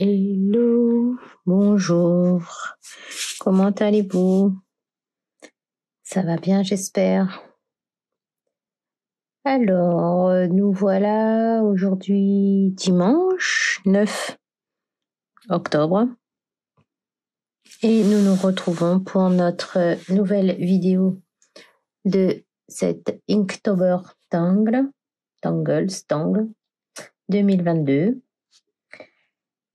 Hello, bonjour, comment allez-vous? Ça va bien, j'espère. Alors, nous voilà aujourd'hui dimanche 9 octobre et nous nous retrouvons pour notre nouvelle vidéo de cette Inktober Tangles 2022.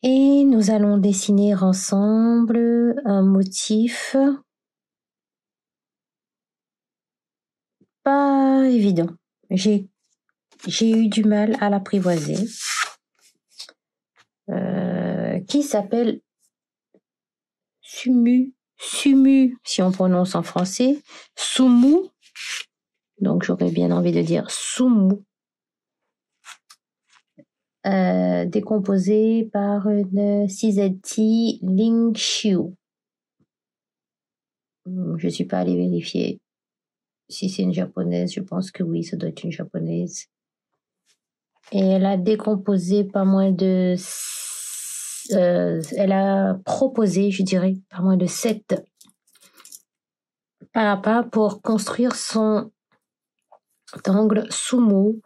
Et nous allons dessiner ensemble un motif pas évident. J'ai eu du mal à l'apprivoiser. Qui s'appelle Sumu, si on prononce en français, Sumu. Donc j'aurais bien envie de dire Sumu. Décomposé par une CZT Lingshu. Je suis pas allée vérifier si c'est une japonaise. Je pense que oui, ça doit être une japonaise. Et elle a décomposé pas moins de... elle a proposé, je dirais, pas moins de 7 pas pour construire son tangle Sumu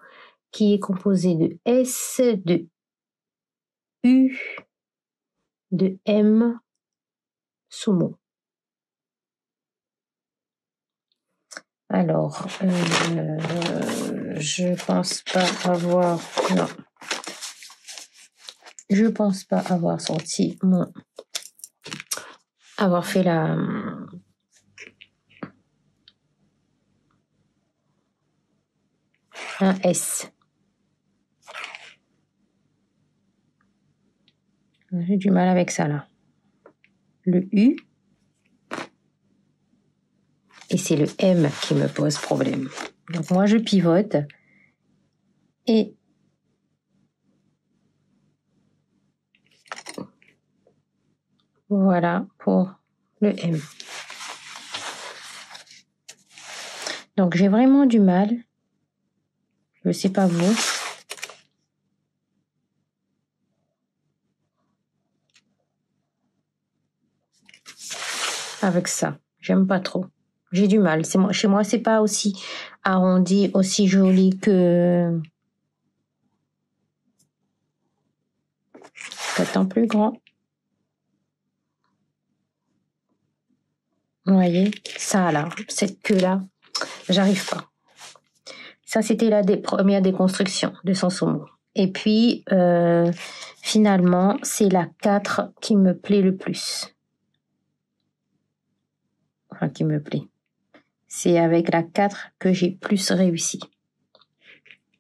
qui est composé de S, de U, de M, Sumu. Alors, je pense pas avoir... Non. Je pense pas avoir sorti mon... avoir fait la... un S. J'ai du mal avec ça là. Le U. Et c'est le M qui me pose problème. Donc moi je pivote. Et voilà pour le M. Donc j'ai vraiment du mal. Je sais pas vous. Avec ça. J'aime pas trop. J'ai du mal. Chez moi, c'est pas aussi arrondi, aussi joli que... peut-être en plus grand. Vous voyez, ça là, cette queue-là, j'arrive pas. Ça, c'était la première déconstruction de son Sumu. Et puis, finalement, c'est la 4 qui me plaît le plus. Enfin, qui me plaît. C'est avec la 4 que j'ai plus réussi,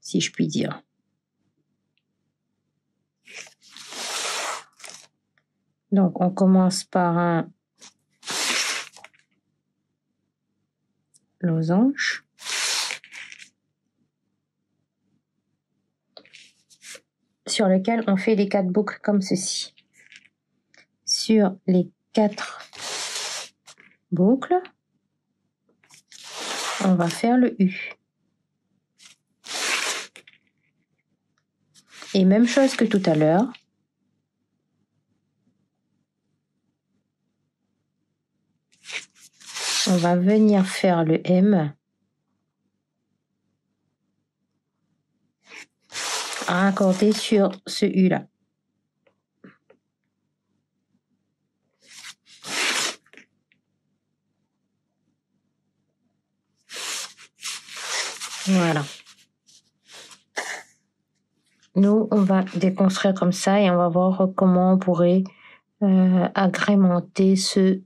si je puis dire. Donc, on commence par un losange. Sur lequel on fait les 4 boucles comme ceci. Sur les 4 boucles, on va faire le U. Et même chose que tout à l'heure. On va venir faire le M. À raccorder sur ce U là. Voilà. Nous, on va déconstruire comme ça et on va voir comment on pourrait agrémenter ce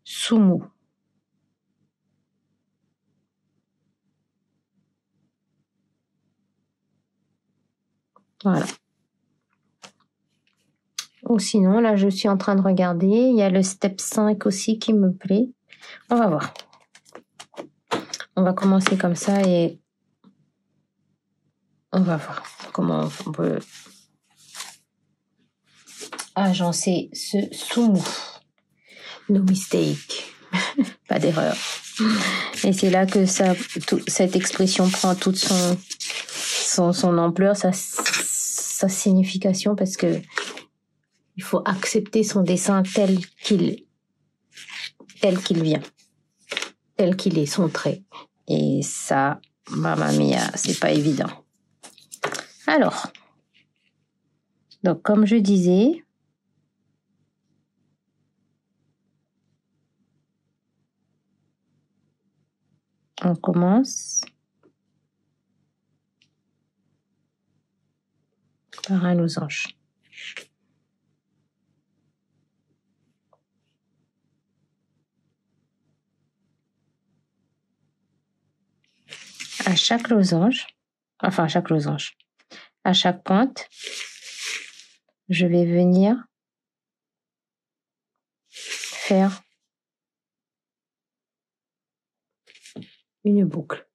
Sumu. Voilà. Ou sinon, là, je suis en train de regarder. Il y a le step 5 aussi qui me plaît. On va voir. On va commencer comme ça et on va voir comment on peut agencer ce Sumu. No mistake. Pas d'erreur. Et c'est là que cette expression prend toute son ampleur, sa signification, parce que Il faut accepter son dessin tel qu'il vient, tel qu'il est, son trait. Et ça, mamma mia, c'est pas évident. Alors, donc comme je disais, on commence par un losange. À chaque losange, à chaque pointe, je vais venir faire une boucle.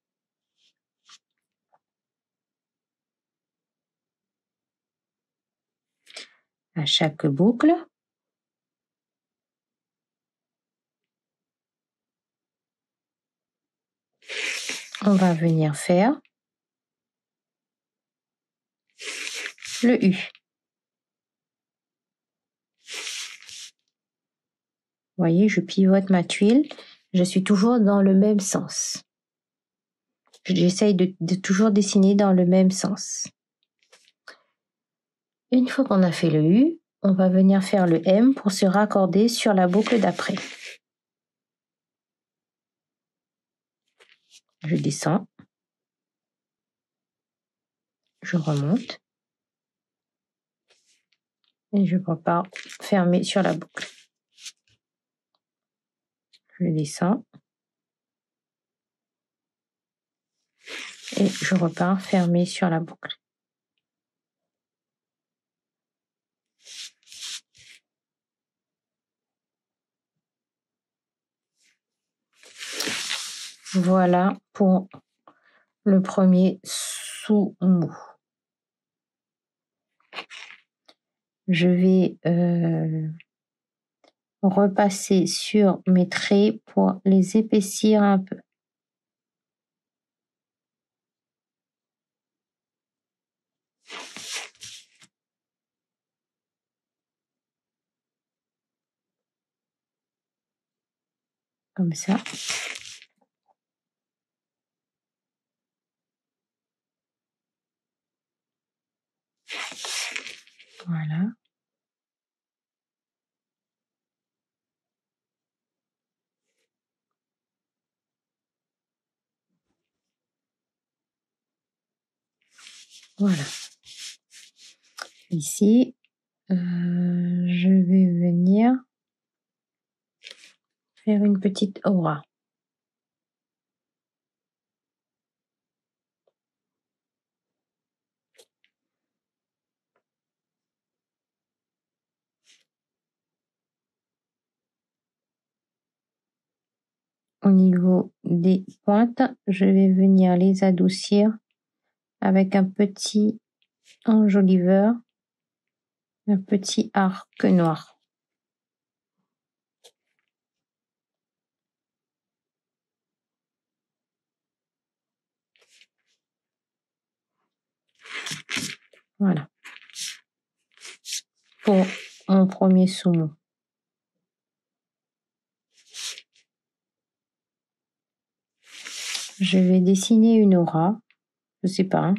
À chaque boucle, on va venir faire le U. Vous voyez, je pivote ma tuile, je suis toujours dans le même sens. J'essaye de toujours dessiner dans le même sens. Une fois qu'on a fait le U, on va venir faire le M pour se raccorder sur la boucle d'après. Je descends, je remonte et je repars fermer sur la boucle. Je descends et je repars fermer sur la boucle. Voilà pour le premier sous-mou. Je vais repasser sur mes traits pour les épaissir un peu. Comme ça. Voilà. Voilà. Ici, je vais venir faire une petite aura. Au niveau des pointes, je vais venir les adoucir avec un petit enjoliveur, un petit arc noir. Voilà. Pour mon premier sous-mou. Je vais dessiner une aura. Je sais pas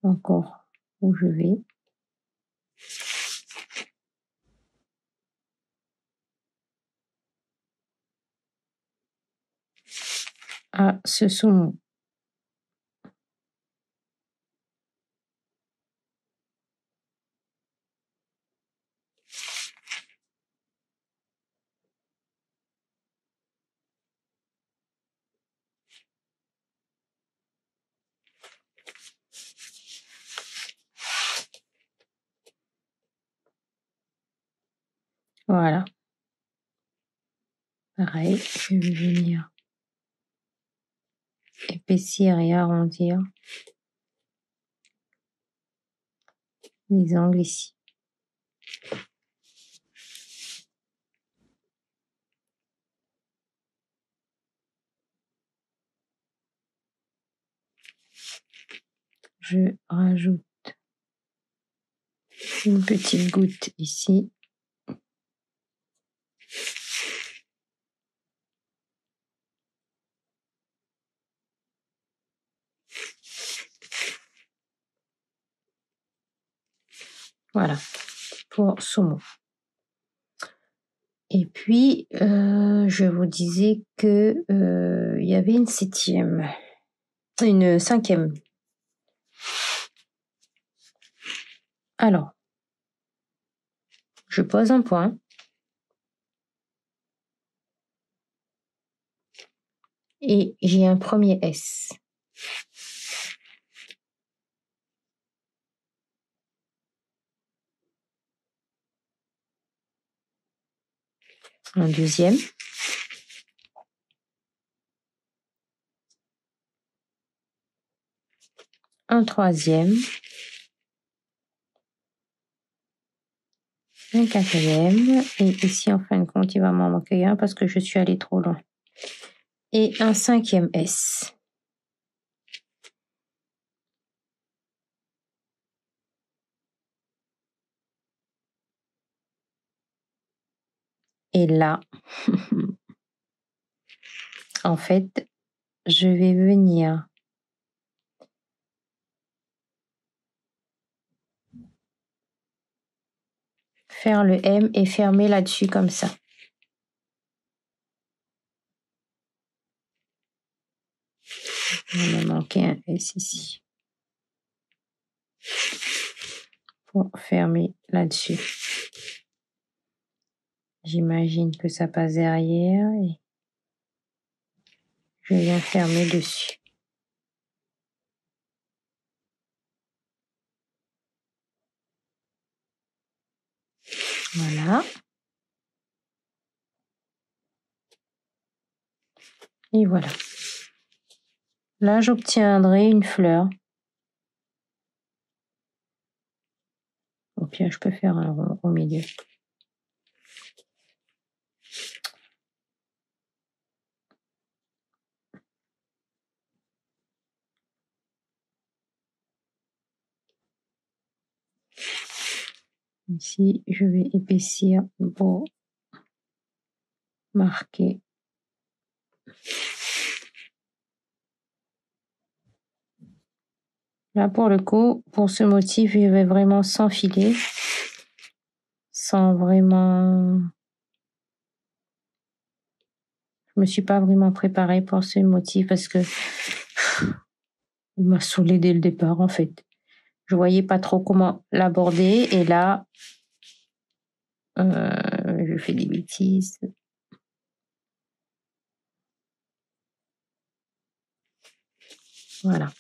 encore où je vais. À ce sous-mou. Voilà. Pareil, je vais venir épaissir et arrondir les angles ici. Je rajoute Une petite goutte ici. Voilà, pour Sumo. Et puis, je vous disais que il y avait une cinquième. Alors, je pose un point. Et j'ai un premier S. Un deuxième. Un troisième. Un quatrième. Et ici, en fin de compte, il va m'en manquer un parce que je suis allée trop loin. Et un cinquième S. Et là, en fait, je vais venir faire le M et fermer là-dessus comme ça. Il me manquait un S ici. Pour fermer là-dessus. J'imagine que ça passe derrière et je viens fermer dessus. Voilà. Et voilà. Là, j'obtiendrai une fleur. Au pire, je peux faire un rond au milieu. Ici, je vais épaissir pour marquer. Là, pour le coup, pour ce motif, je vais vraiment s'enfiler. Sans vraiment... Je me suis pas vraiment préparée pour ce motif parce que il m'a saoulé dès le départ, en fait. Je voyais pas trop comment l'aborder et là, je fais des bêtises. Voilà.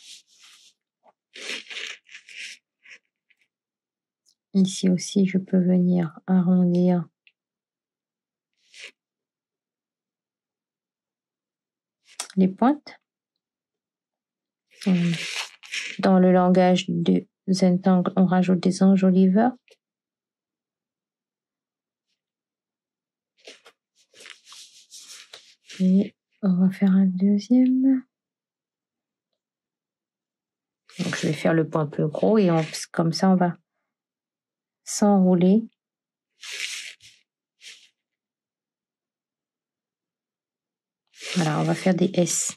Ici aussi, je peux venir arrondir les pointes. Dans le langage de Zentangle, on rajoute des enjoliveurs. Et on va faire un deuxième. Donc, je vais faire le point plus gros et comme ça, on va s'enrouler. Voilà, on va faire des S.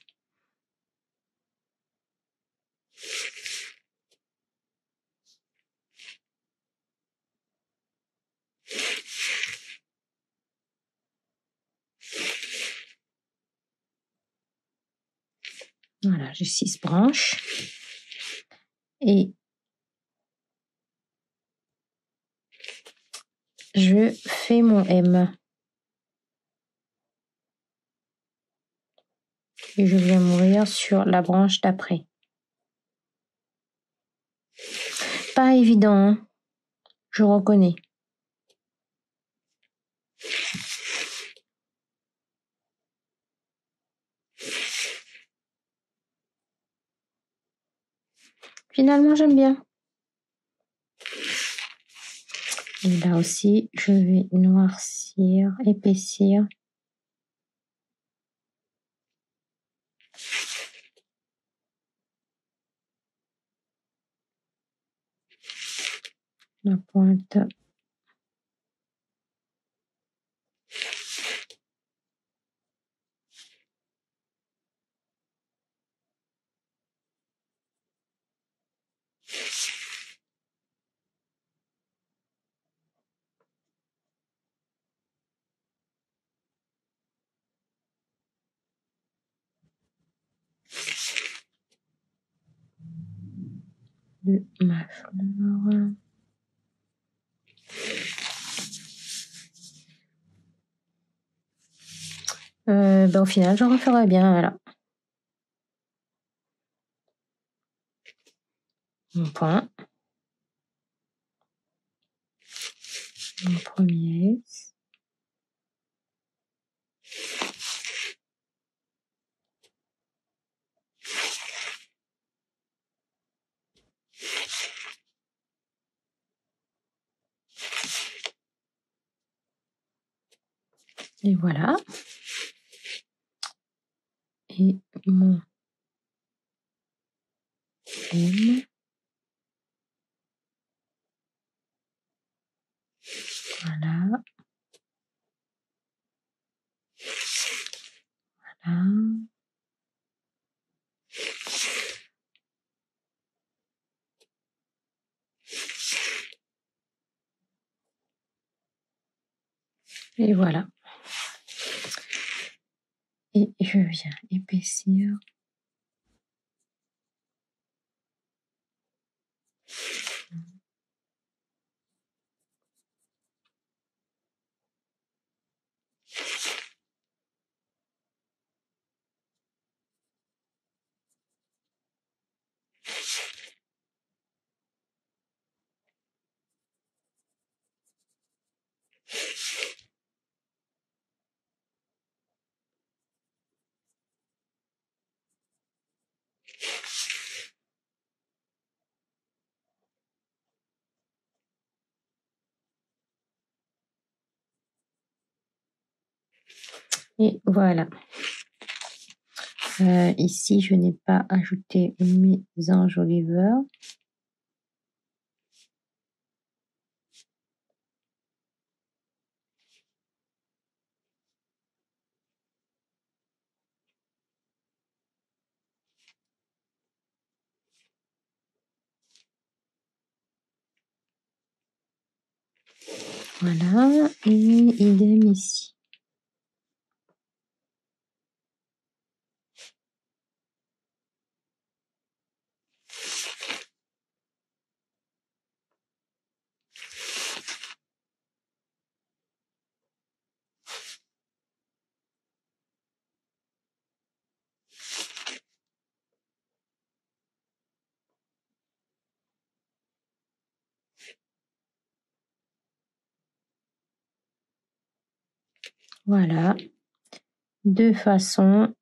Voilà, j'ai 6 branches. Et je fais mon M. Et je viens mourir sur la branche d'après. Pas évident, hein, je reconnais. Finalement, j'aime bien. Et là aussi, je vais noircir, épaissir. la pointe. De ma fleur. Au final, je referai bien, voilà. Mon point. Mon premier. Et voilà. Et mon M. Voilà. Voilà. Et voilà. Et je viens épaissir. Et voilà. Ici, je n'ai pas ajouté mes enjoliveurs. Voilà. Et idem ici. Voilà. Deux façons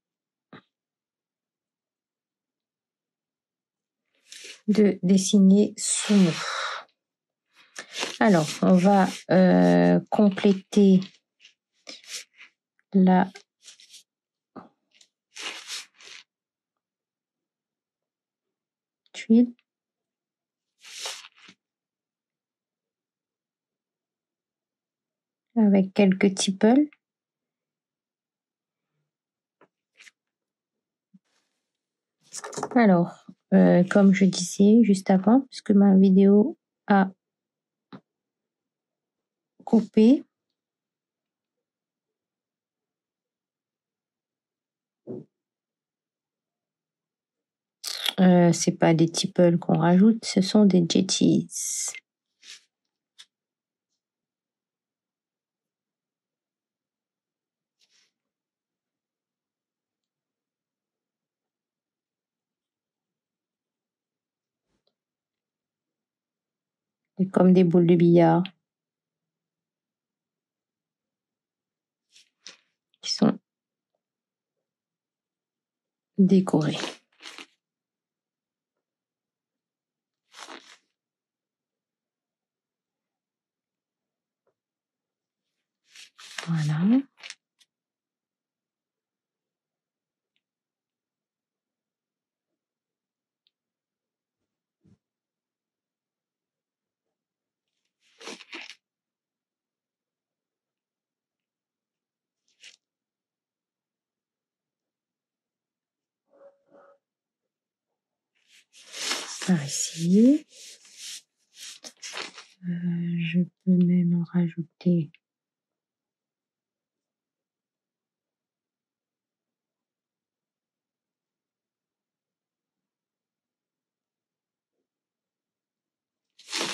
de dessiner Sumo. Alors, on va compléter la tuile avec quelques tipples. Alors, comme je disais juste avant, puisque ma vidéo a coupé, c'est pas des tipples qu'on rajoute, ce sont des jetties. C'est comme des boules de billard qui sont décorées. Voilà. par ici. Je peux même en rajouter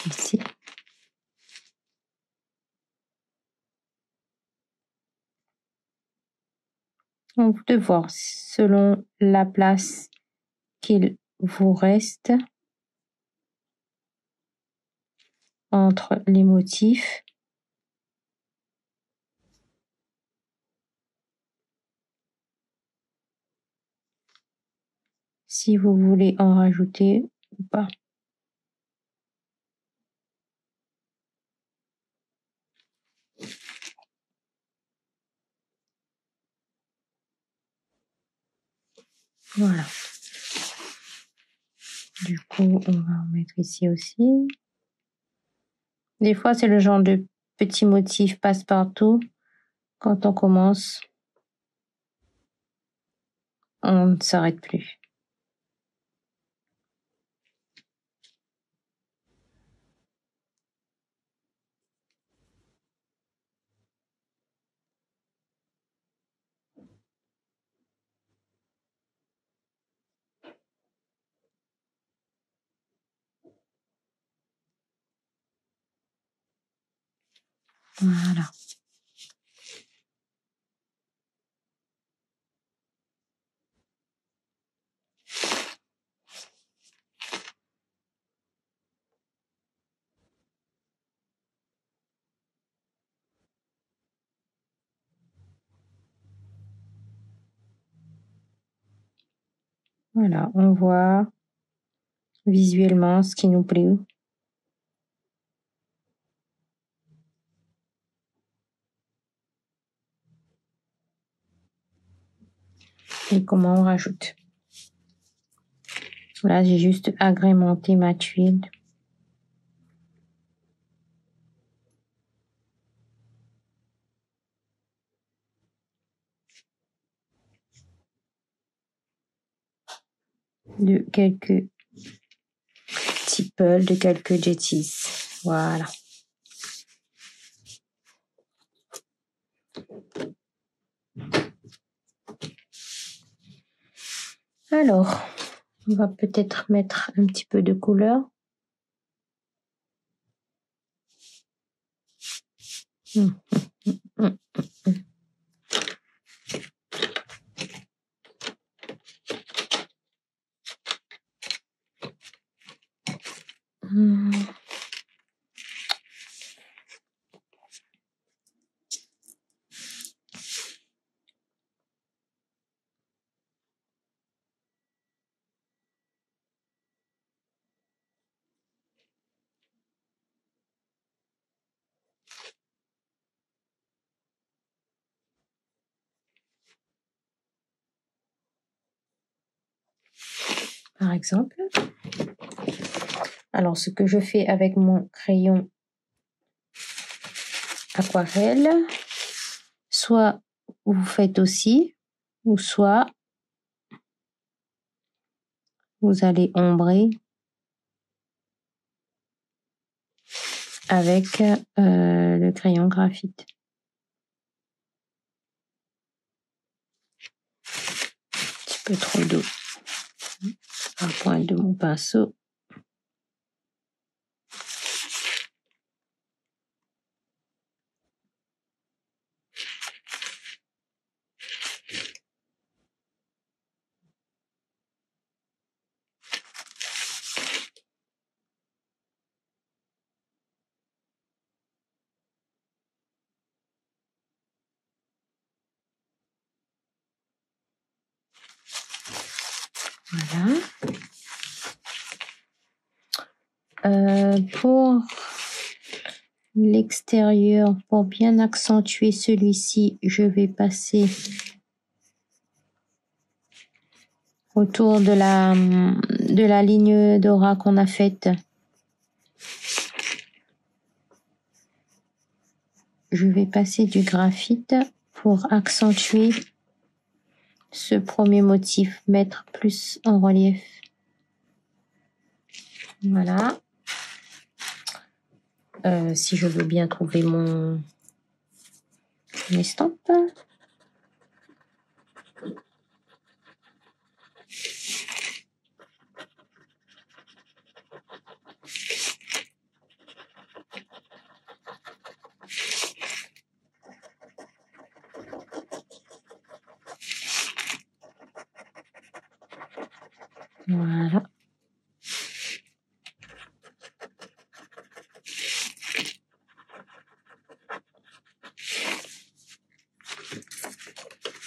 ici. On peut voir selon la place qu'il vous reste entre les motifs. Si vous voulez en rajouter ou pas. Voilà. Du coup, on va en mettre ici aussi. Des fois, c'est le genre de petit motif passe-partout. Quand on commence, on ne s'arrête plus. Voilà. Voilà, on voit visuellement ce qui nous plaît. Et comment on rajoute. Là, j'ai juste agrémenté ma tuile. De quelques tiples, de quelques jetties. Voilà. Alors, on va peut-être mettre un petit peu de couleur. Par exemple. Alors, ce que je fais avec mon crayon aquarelle, soit vous faites aussi, ou soit vous allez ombrer avec le crayon graphite. Un petit peu trop d'eau. À pointe de mon pinceau. Voilà. Pour l'extérieur, pour bien accentuer celui-ci, je vais passer autour de la ligne d'aura qu'on a faite. Je vais passer du graphite pour accentuer ce premier motif, mettre plus en relief. Voilà. Si je veux bien trouver mon estampe. Voilà.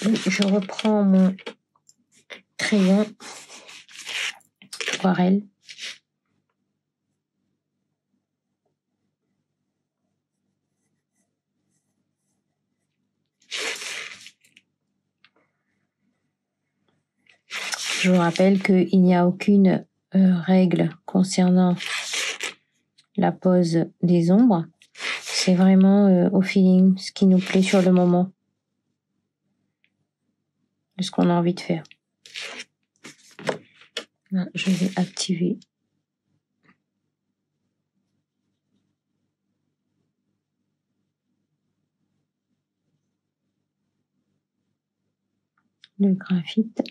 Et je reprends mon crayon aquarelle. Je vous rappelle qu'il n'y a aucune règle concernant la pose des ombres. C'est vraiment au feeling, ce qui nous plaît sur le moment, de ce qu'on a envie de faire. Là, je vais activer le graphite.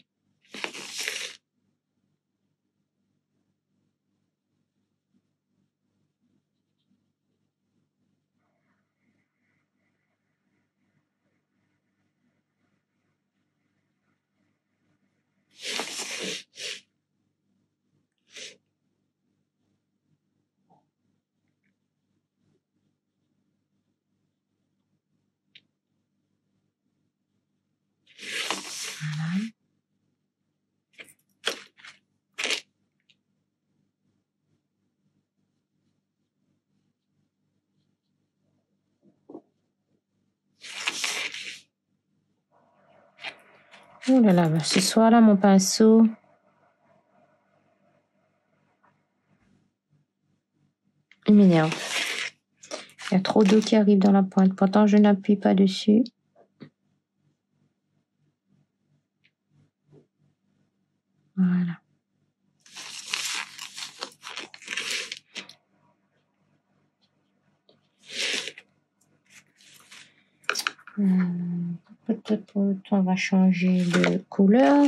Voilà. Oh là là, ce soir-là, mon pinceau, il m'énerve. Il y a trop d'eau qui arrive dans la pointe. Pourtant, je n'appuie pas dessus. Voilà. Peut-être on va changer de couleur.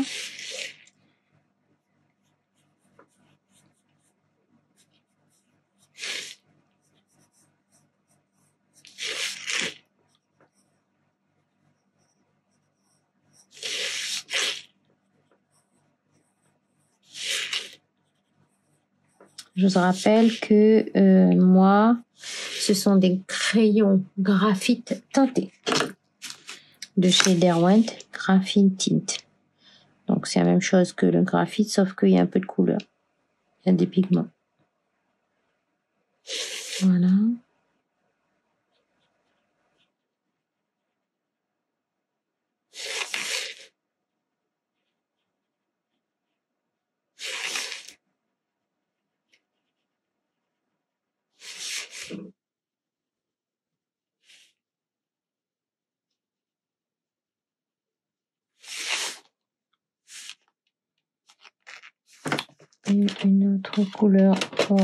Je vous rappelle que moi, ce sont des crayons graphite teintés de chez Derwent Graphite Tint. Donc c'est la même chose que le graphite, sauf qu'il y a un peu de couleur. Il y a des pigments. Voilà. Et une autre couleur pour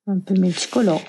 un peu multicolore.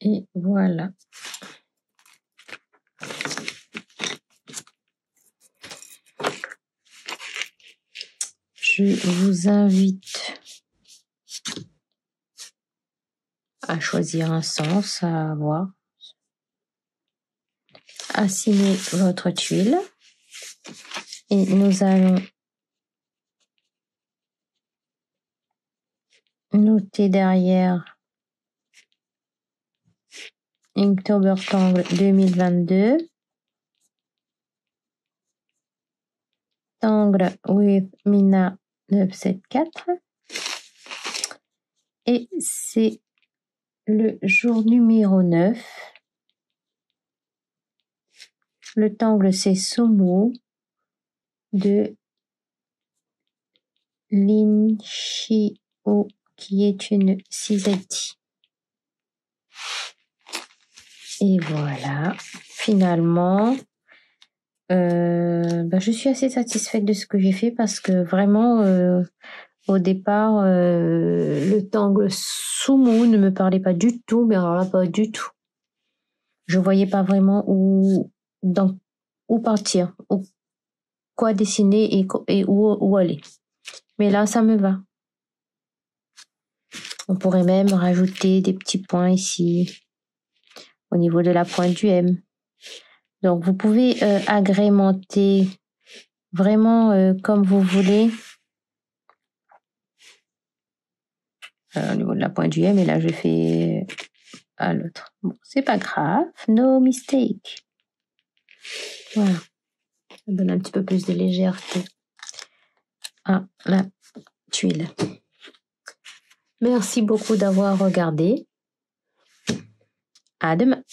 Et voilà. je vous invite à choisir un sens, à avoir. Assigner votre tuile. Et nous allons noter derrière Inktober Tangle 2022. Tangle with Mina 974. Et c'est le jour numéro 9. Le tangle, c'est Sumu de Lin Shio, qui est une Cisetti. Et voilà, finalement, je suis assez satisfaite de ce que j'ai fait parce que vraiment, au départ, le tangle Sumu ne me parlait pas du tout, mais alors là, pas du tout. Je voyais pas vraiment où partir, quoi dessiner et où aller. Mais là, ça me va. On pourrait même rajouter des petits points ici, au niveau de la pointe du M. Donc, vous pouvez agrémenter vraiment comme vous voulez. Au niveau de la pointe du M, et là, je fais à l'autre. Bon, c'est pas grave, no mistake. Voilà. Ça donne un petit peu plus de légèreté à la tuile. Merci beaucoup d'avoir regardé. À demain.